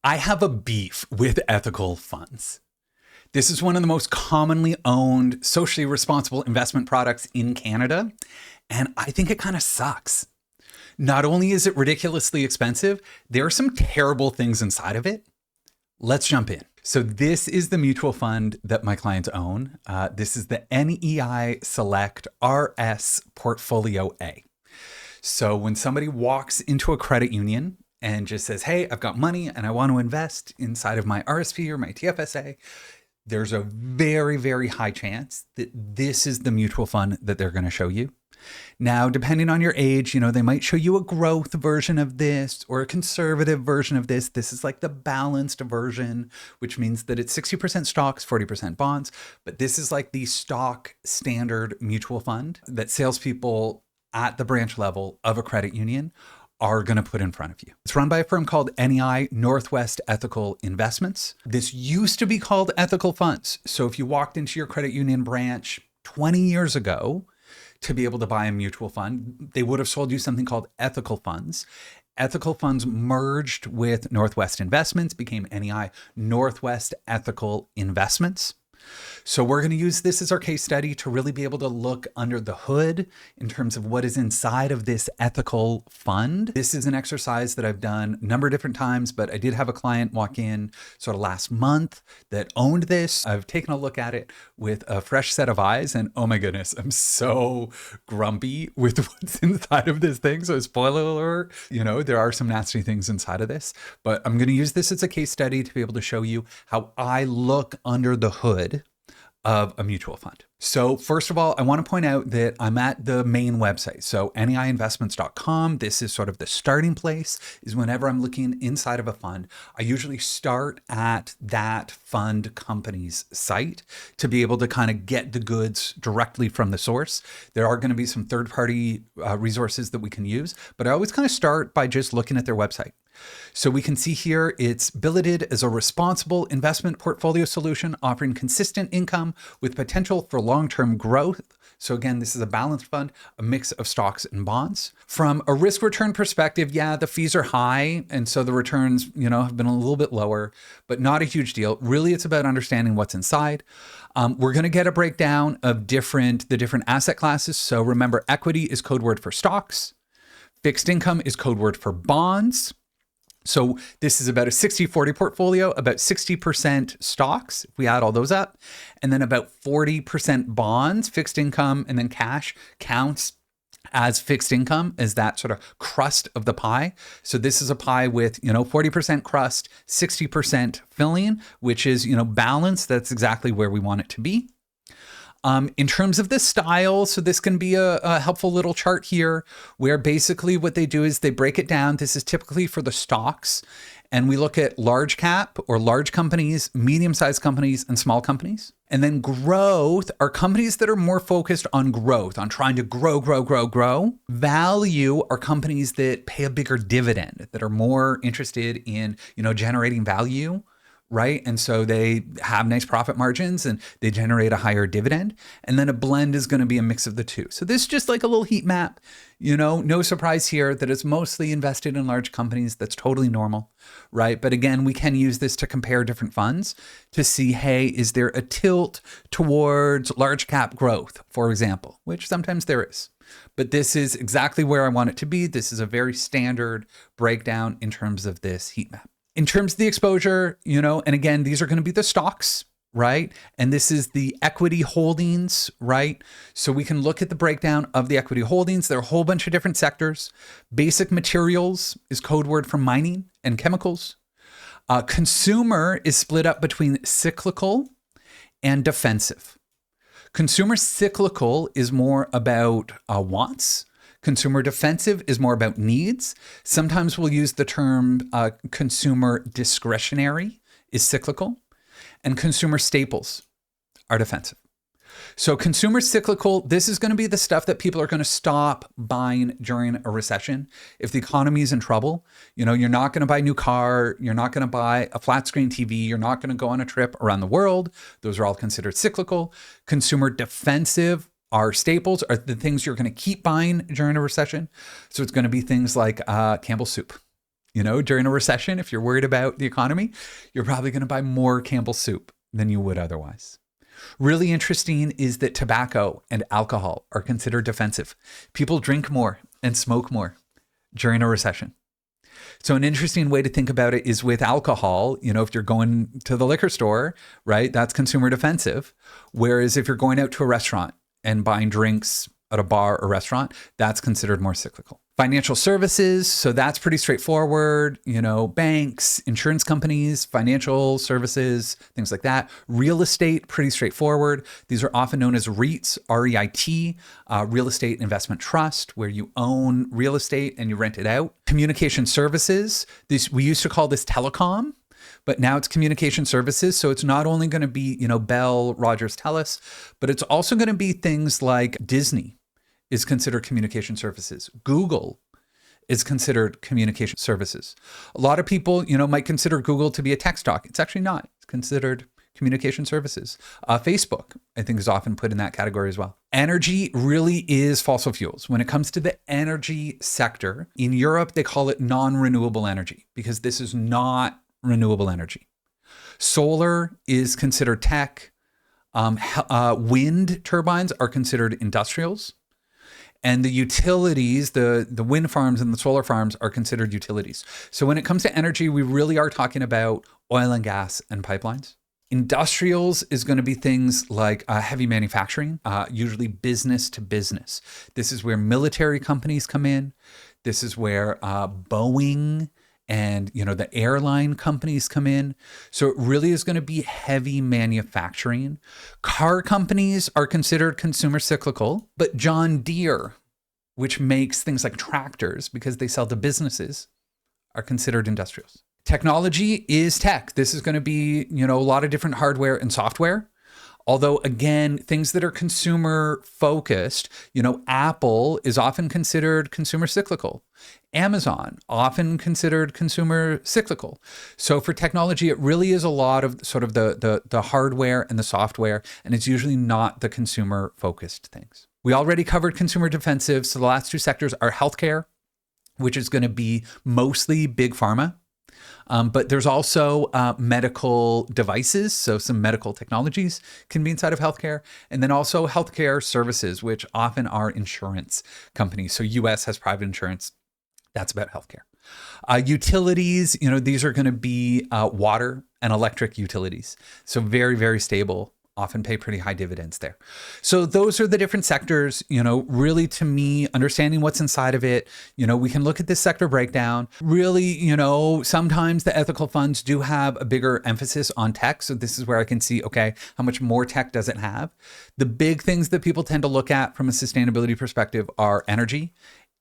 I have a beef with ethical funds. This is one of the most commonly owned, socially responsible investment products in Canada, and I think it kind of sucks. Not only is it ridiculously expensive, there are some terrible things inside of it. Let's jump in. So this is the mutual fund that my clients own. This is the NEI Select RS Portfolio A. So when somebody walks into a credit union and just says, hey, I've got money and I want to invest inside of my RSP or my TFSA, there's a very, very high chance that this is the mutual fund that they're going to show you. Now, depending on your age, they might show you a growth version of this or a conservative version of this. This is like the balanced version, which means that it's 60% stocks, 40% bonds. But this is like the stock standard mutual fund that salespeople at the branch level of a credit union are going to put in front of you. It's run by a firm called NEI, Northwest Ethical Investments. This used to be called Ethical Funds. So if you walked into your credit union branch 20 years ago to be able to buy a mutual fund, they would have sold you something called Ethical Funds. Ethical Funds merged with Northwest Investments, became NEI, Northwest Ethical Investments. So we're going to use this as our case study to really be able to look under the hood in terms of what is inside of this ethical fund. This is an exercise that I've done a number of different times, but I did have a client walk in sort of last month that owned this. I've taken a look at it with a fresh set of eyes, and oh my goodness, I'm so grumpy with what's inside of this thing. So spoiler alert, there are some nasty things inside of this, but I'm going to use this as a case study to be able to show you how I look under the hood of a mutual fund. So first of all, I want to point out that I'm at the main website. So neiinvestments.com. This is sort of the starting place. Is whenever I'm looking inside of a fund, I usually start at that fund company's site to be able to kind of get the goods directly from the source. There are going to be some third-party resources that we can use, but I always kind of start by just looking at their website. So we can see here it's billeted as a responsible investment portfolio solution offering consistent income with potential for long-term growth. So again, this is a balanced fund, a mix of stocks and bonds. From a risk return perspective, yeah, the fees are high. And so the returns, have been a little bit lower, but not a huge deal. Really, it's about understanding what's inside. We're going to get a breakdown of the different asset classes. So remember, equity is code word for stocks. Fixed income is code word for bonds. So this is about a 60-40 portfolio, about 60% stocks, if we add all those up, and then about 40% bonds, fixed income, and then cash counts as fixed income, as that sort of crust of the pie. So this is a pie with, 40% crust, 60% filling, which is, balanced. That's exactly where we want it to be. In terms of the style, so this can be a helpful little chart here where basically what they do is they break it down. This is typically for the stocks, and we look at large cap or large companies, medium-sized companies, and small companies. And then growth are companies that are more focused on growth, on trying to grow. Value are companies that pay a bigger dividend, that are more interested in, generating value. Right. And so they have nice profit margins and they generate a higher dividend. And then a blend is going to be a mix of the two. So this is just like a little heat map. No surprise here that it's mostly invested in large companies. That's totally normal. Right. But again, we can use this to compare different funds to see, hey, is there a tilt towards large cap growth, for example, which sometimes there is. But this is exactly where I want it to be. This is a very standard breakdown in terms of this heat map. In terms of the exposure, and again, these are going to be the stocks, right? And this is the equity holdings, right? So we can look at the breakdown of the equity holdings. There are a whole bunch of different sectors. Basic materials is code word for mining and chemicals. Consumer is split up between cyclical and defensive. Consumer cyclical is more about wants. Consumer defensive is more about needs. Sometimes we'll use the term consumer discretionary is cyclical, and consumer staples are defensive. So consumer cyclical, this is going to be the stuff that people are going to stop buying during a recession. If the economy is in trouble, you're not going to buy a new car. You're not going to buy a flat screen TV. You're not going to go on a trip around the world. Those are all considered cyclical. Consumer defensive are staples, are the things you're going to keep buying during a recession. So it's going to be things like Campbell's soup, During a recession, if you're worried about the economy, you're probably going to buy more Campbell's soup than you would otherwise. Really interesting is that tobacco and alcohol are considered defensive. People drink more and smoke more during a recession. So an interesting way to think about it is with alcohol, if you're going to the liquor store, right, that's consumer defensive. Whereas if you're going out to a restaurant and buying drinks at a bar or restaurant, that's considered more cyclical. Financial services, so that's pretty straightforward. Banks, insurance companies, financial services, things like that. Real estate, pretty straightforward. These are often known as REITs, R-E-I-T, real estate investment trust, where you own real estate and you rent it out. Communication services, we used to call this telecom, but now it's communication services. So it's not only going to be, Bell, Rogers, Telus, but it's also going to be things like Disney is considered communication services. Google is considered communication services. A lot of people, might consider Google to be a tech stock. It's actually not. It's considered communication services. Facebook, I think, is often put in that category as well. Energy really is fossil fuels. When it comes to the energy sector, in Europe, they call it non-renewable energy because this is not renewable energy. Solar is considered tech. Wind turbines are considered industrials. And the utilities, the wind farms and the solar farms are considered utilities. So when it comes to energy, we really are talking about oil and gas and pipelines. Industrials is going to be things like heavy manufacturing, usually business to business. This is where military companies come in. This is where Boeing and the airline companies come in. So it really is going to be heavy manufacturing. Car companies are considered consumer cyclical, but John Deere, which makes things like tractors because they sell to businesses, are considered industrials. Technology is tech. This is going to be, a lot of different hardware and software. Although, again, things that are consumer focused, Apple is often considered consumer cyclical. Amazon, often considered consumer cyclical. So for technology, it really is a lot of sort of the hardware and the software, and it's usually not the consumer focused things. We already covered consumer defensive. So the last two sectors are healthcare, which is going to be mostly big pharma. But there's also medical devices, so some medical technologies can be inside of healthcare, and then also healthcare services, which often are insurance companies. So US has private insurance. That's about healthcare. Utilities, these are going to be water and electric utilities. So very, very stable. Often pay pretty high dividends there. So those are the different sectors, really to me, understanding what's inside of it, we can look at this sector breakdown. Really, sometimes the ethical funds do have a bigger emphasis on tech. So this is where I can see, okay, how much more tech does it have? The big things that people tend to look at from a sustainability perspective are energy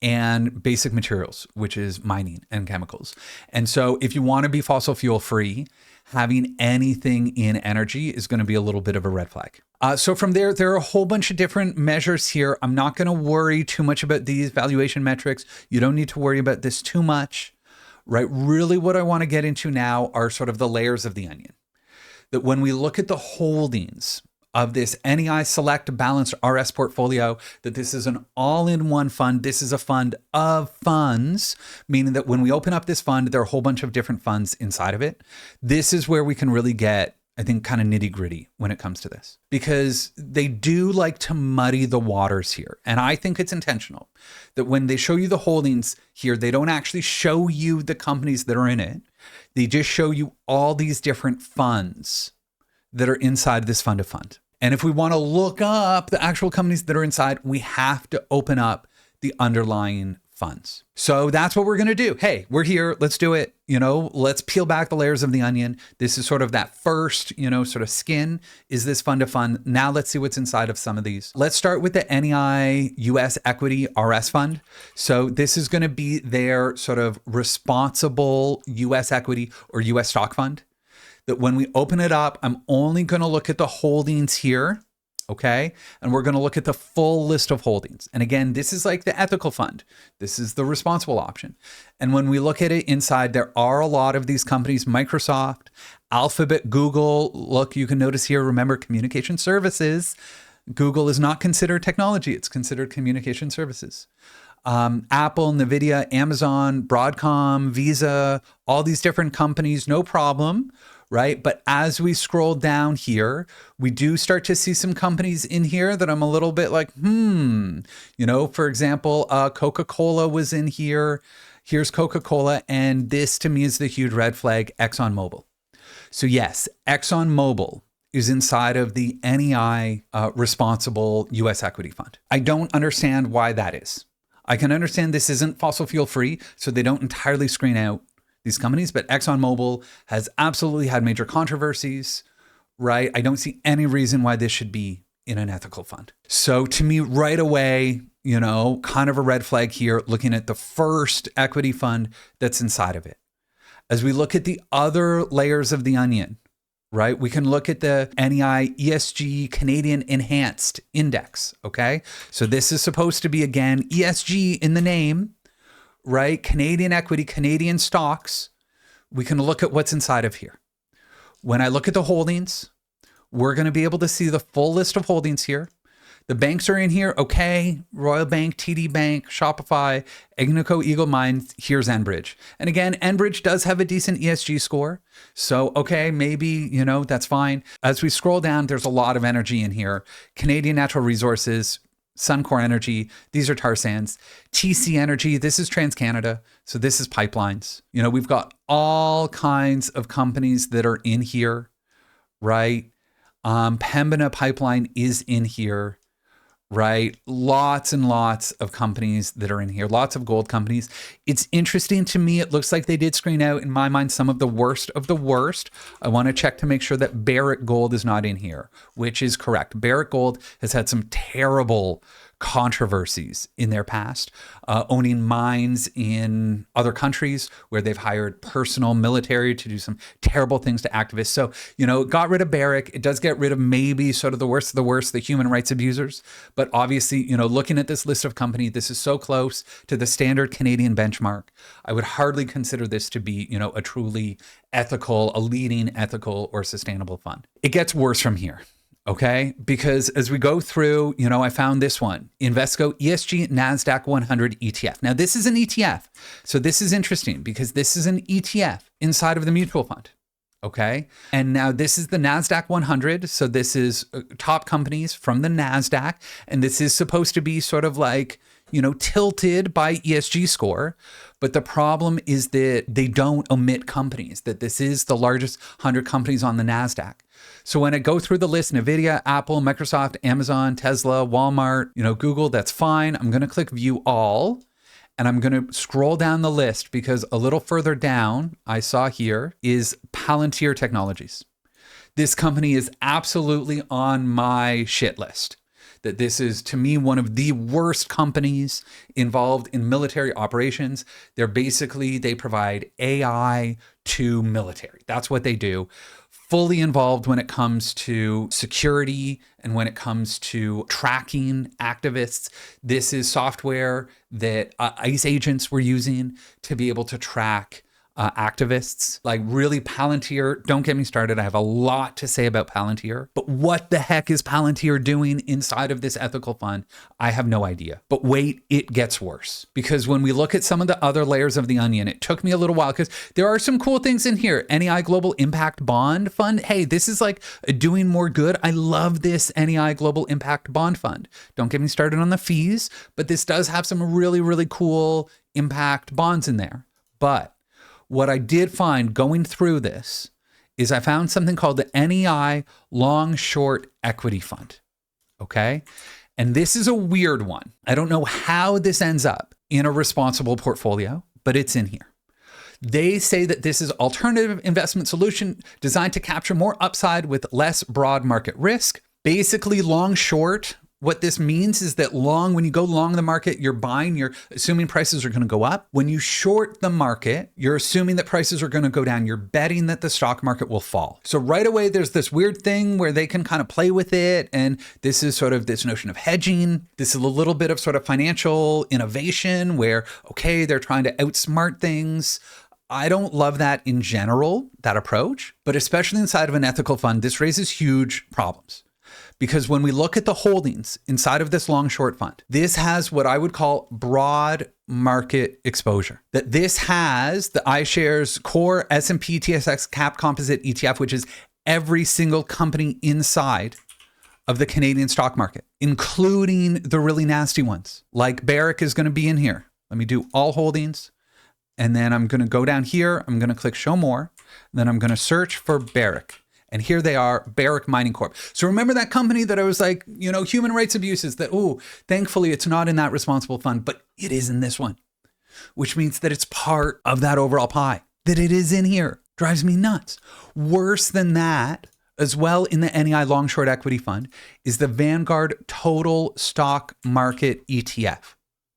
and basic materials, which is mining and chemicals. And so if you want to be fossil fuel free, having anything in energy is going to be a little bit of a red flag. So from there are a whole bunch of different measures here. I'm not going to worry too much about these valuation metrics. You don't need to worry about this too much, right? Really what I want to get into now are sort of the layers of the onion. That when we look at the holdings of this NEI Select Balanced RS portfolio, that this is an all-in-one fund. This is a fund of funds, meaning that when we open up this fund, there are a whole bunch of different funds inside of it. This is where we can really get, I think, kind of nitty-gritty when it comes to this, because they do like to muddy the waters here. And I think it's intentional that when they show you the holdings here, they don't actually show you the companies that are in it. They just show you all these different funds that are inside this fund of fund. And if we want to look up the actual companies that are inside, we have to open up the underlying funds. So that's what we're going to do. Hey, we're here. Let's do it. Let's peel back the layers of the onion. This is sort of that first, sort of skin. Is this fund of fund? Now let's see what's inside of some of these. Let's start with the NEI US Equity RS Fund. So this is going to be their sort of responsible US equity or US stock fund. That when we open it up, I'm only going to look at the holdings here, okay? And we're going to look at the full list of holdings. And again, this is like the ethical fund. This is the responsible option. And when we look at it inside, there are a lot of these companies, Microsoft, Alphabet, Google. Look, you can notice here, remember, communication services. Google is not considered technology. It's considered communication services. Apple, Nvidia, Amazon, Broadcom, Visa, all these different companies, no problem, right? But as we scroll down here, we do start to see some companies in here that I'm a little bit like, for example, Coca-Cola was in here. Here's Coca-Cola. And this to me is the huge red flag, ExxonMobil. So yes, ExxonMobil is inside of the NEI responsible US equity fund. I don't understand why that is. I can understand this isn't fossil fuel free, so they don't entirely screen out these companies, but ExxonMobil has absolutely had major controversies, right? I don't see any reason why this should be in an ethical fund. So to me, right away, kind of a red flag here, looking at the first equity fund that's inside of it. As we look at the other layers of the onion, right? We can look at the NEI ESG Canadian Enhanced Index, okay? So this is supposed to be, again, ESG in the name, right? Canadian equity, Canadian stocks. We can look at what's inside of here. When I look at the holdings, we're going to be able to see the full list of holdings here. The banks are in here. Okay. Royal Bank, TD Bank, Shopify, Agnico Eagle Mines. Here's Enbridge. And again, Enbridge does have a decent ESG score. So, okay, maybe, that's fine. As we scroll down, there's a lot of energy in here. Canadian Natural Resources, Suncor Energy, these are tar sands. TC Energy, this is TransCanada. So this is pipelines. We've got all kinds of companies that are in here, right? Pembina Pipeline is in here, right? Lots and lots of companies that are in here, lots of gold companies. It's interesting to me. It looks like they did screen out, in my mind, some of the worst of the worst. I want to check to make sure that Barrick Gold is not in here, which is correct. Barrick Gold has had some terrible controversies in their past, owning mines in other countries where they've hired personal military to do some terrible things to activists. So, it got rid of Barrick. It does get rid of maybe sort of the worst of the worst, the human rights abusers. But obviously, looking at this list of companies, this is so close to the standard Canadian benchmark. I would hardly consider this to be, a truly ethical, a leading ethical or sustainable fund. It gets worse from here. Okay, because as we go through, I found this one, Invesco ESG NASDAQ 100 ETF. Now, this is an ETF. So this is interesting because this is an ETF inside of the mutual fund. Okay, and now this is the NASDAQ 100. So this is top companies from the NASDAQ. And this is supposed to be sort of like, tilted by ESG score. But the problem is that they don't omit companies, that this is the largest 100 companies on the NASDAQ. So when I go through the list, NVIDIA, Apple, Microsoft, Amazon, Tesla, Walmart, Google, that's fine. I'm going to click view all, and I'm going to scroll down the list because a little further down, I saw here is Palantir Technologies. This company is absolutely on my shit list. That this is, to me, one of the worst companies involved in military operations. They provide AI to military. That's what they do. Fully involved when it comes to security and when it comes to tracking activists. This is software that ICE agents were using to be able to track activists. Like really, Palantir, don't get me started. I have a lot to say about Palantir, but what the heck is Palantir doing inside of this ethical fund? I have no idea. But wait, it gets worse. Because when we look at some of the other layers of the onion, it took me a little while because there are some cool things in here. NEI Global Impact Bond Fund. Hey, this is like doing more good. I love this NEI Global Impact Bond Fund. Don't get me started on the fees, but this does have some really, really cool impact bonds in there. But what I did find going through this is I found something called the NEI Long Short Equity Fund. Okay. And this is a weird one. I don't know how this ends up in a responsible portfolio, but it's in here. They say that this is alternative investment solution designed to capture more upside with less broad market risk. Basically, long short. What this means is that when you go long the market, you're assuming prices are going to go up. When you short the market, you're assuming that prices are going to go down. You're betting that the stock market will fall. So right away, there's this weird thing where they can kind of play with it. And this is sort of this notion of hedging. This is a little bit of sort of financial innovation where, okay, they're trying to outsmart things. I don't love that in general, that approach, but especially inside of an ethical fund, this raises huge problems. Because when we look at the holdings inside of this long short fund, this has what I would call broad market exposure. That this has the iShares Core S&P TSX Cap Composite ETF, which is every single company inside of the Canadian stock market, including the really nasty ones. Like Barrick is going to be in here. Let me do all holdings. And then I'm going to go down here. I'm going to click show more. And then I'm going to search for Barrick. And here they are, Barrick Mining Corp. So remember that company that I was like, human rights abuses that, thankfully it's not in that responsible fund, but it is in this one, which means that it's part of that overall pie, that it is in here. Drives me nuts. Worse than that, as well in the NEI Long Short Equity Fund, is the Vanguard Total Stock Market ETF.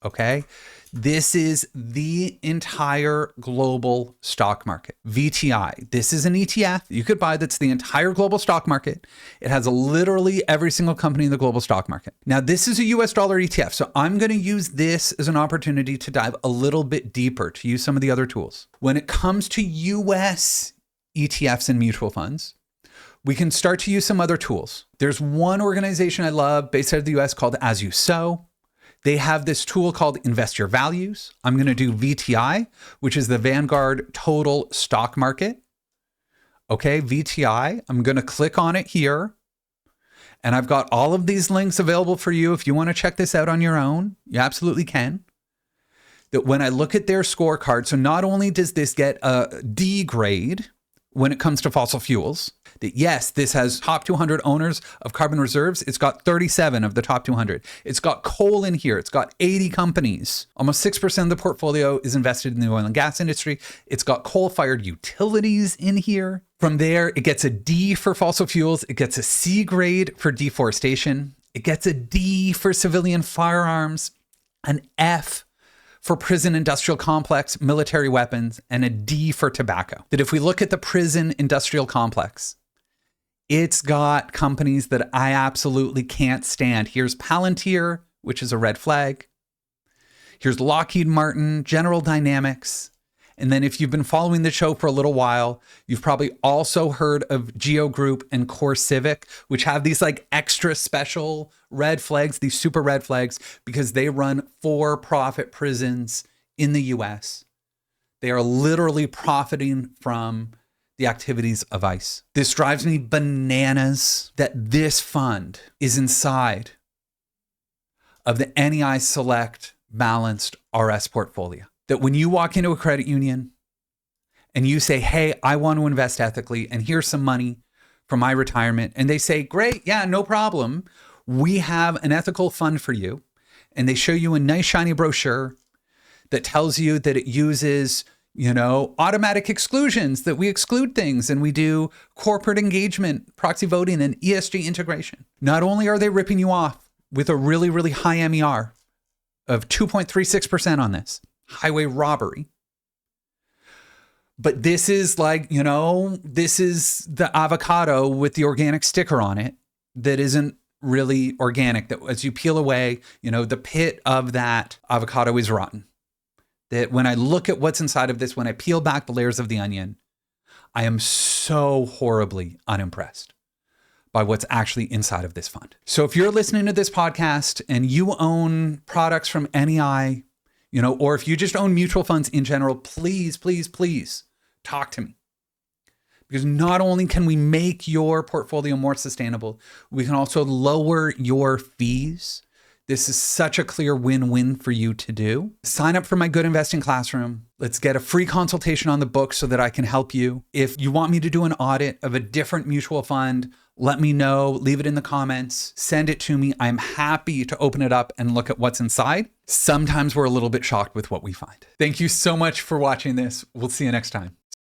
Okay? This is the entire global stock market. VTI. This is an ETF you could buy that's the entire global stock market. It has literally every single company in the global stock market. Now, this is a US dollar ETF, so I'm going to use this as an opportunity to dive a little bit deeper, to use some of the other tools. When it comes to US ETFs and mutual funds, we can start to use some other tools. There's one organization I love based out of the US called As You Sow. They have this tool called Invest Your Values. I'm going to do VTI, which is the Vanguard Total Stock Market. Okay, VTI. I'm going to click on it here. And I've got all of these links available for you. If you want to check this out on your own, you absolutely can. That when I look at their scorecard, so not only does this get a D grade when it comes to fossil fuels, that yes, this has top 200 owners of carbon reserves. It's got 37 of the top 200. It's got coal in here. It's got 80 companies. Almost 6% of the portfolio is invested in the oil and gas industry. It's got coal-fired utilities in here. From there, it gets a D for fossil fuels. It gets a C grade for deforestation. It gets a D for civilian firearms, an F for prison industrial complex, military weapons, and a D for tobacco. That if we look at the prison industrial complex, it's got companies that I absolutely can't stand. Here's Palantir, which is a red flag. Here's Lockheed Martin, General Dynamics. And then if you've been following the show for a little while, you've probably also heard of Geo Group and Core Civic, which have these like extra special red flags, these super red flags, because they run for-profit prisons in the US. They are literally profiting from the activities of ICE. This drives me bananas that this fund is inside of the NEI Select Balanced RS portfolio. That when you walk into a credit union and you say, hey, I want to invest ethically and here's some money for my retirement. And they say, great, yeah, no problem. We have an ethical fund for you. And they show you a nice shiny brochure that tells you that it uses automatic exclusions, that we exclude things and we do corporate engagement, proxy voting, and ESG integration. Not only are they ripping you off with a really, really high MER of 2.36% on this, highway robbery, but this is like, this is the avocado with the organic sticker on it that isn't really organic, that as you peel away, the pit of that avocado is rotten. That when I look at what's inside of this, when I peel back the layers of the onion, I am so horribly unimpressed by what's actually inside of this fund. So if you're listening to this podcast and you own products from NEI, or if you just own mutual funds in general, please, please, please talk to me. Because not only can we make your portfolio more sustainable, we can also lower your fees. This is such a clear win-win for you to do. Sign up for my Good Investing Classroom. Let's get a free consultation on the book so that I can help you. If you want me to do an audit of a different mutual fund, let me know, leave it in the comments, send it to me. I'm happy to open it up and look at what's inside. Sometimes we're a little bit shocked with what we find. Thank you so much for watching this. We'll see you next time.